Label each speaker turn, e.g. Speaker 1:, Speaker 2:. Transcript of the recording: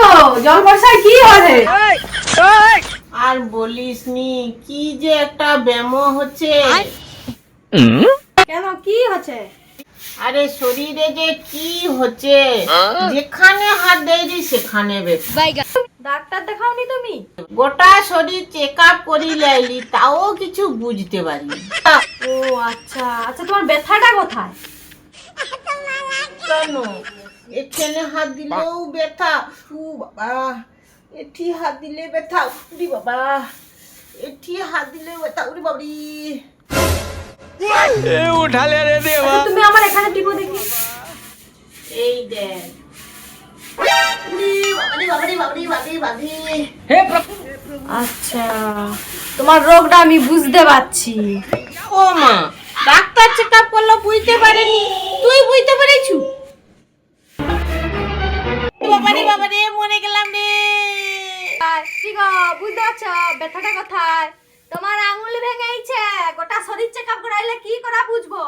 Speaker 1: গো, জল বর্ষায় কি হবে?
Speaker 2: আর বলিস নি, কি যে একটা ব্যামো হচ্ছে।
Speaker 1: কেন, কি হচ্ছে?
Speaker 2: আরে শরীরে যে কি হচ্ছে, যেখানে হাত দেয়নি সেখানে ব্যথা।
Speaker 1: ডাক্তার দেখাওনি তুমি?
Speaker 2: গোটা শরীর চেক আপ করি লাইলি, তাও কিছু বুঝতে পারি।
Speaker 1: ও আচ্ছা আচ্ছা, তোমার ব্যথাটা কোথায়?
Speaker 2: কেন, এখানে হাত দিলেও ব্যথা। বাবা, এটি হাত দিলে ব্যথা। উরি বাবা, এটি হাত দিলে ব্যথা। উরি বাবরি।
Speaker 3: उठा ले रे देवा।
Speaker 1: আচ্ছা, তুমি আমার এখানে টিপো দেখি।
Speaker 2: এই দেখ। উরি বাবারি বাবারি বাবারি বাবারি বাবারি।
Speaker 1: আচ্ছা, তোমার রোগটা আমি বুঝতে পারছি।
Speaker 2: ও মা, ডাক্তার চেক আপ করলো বুঝতে পারেনি, তুই বুঝতে পেরেছু? বাবারে বাবারে, মরে গেলাম রে।
Speaker 1: কি গো, বুঝতে পারছো ব্যথাটা কোথায়? তোমার আঙুল ভেঙেছে, গোটা শরীর চেক আপ করাইলে কি করা বুঝবো?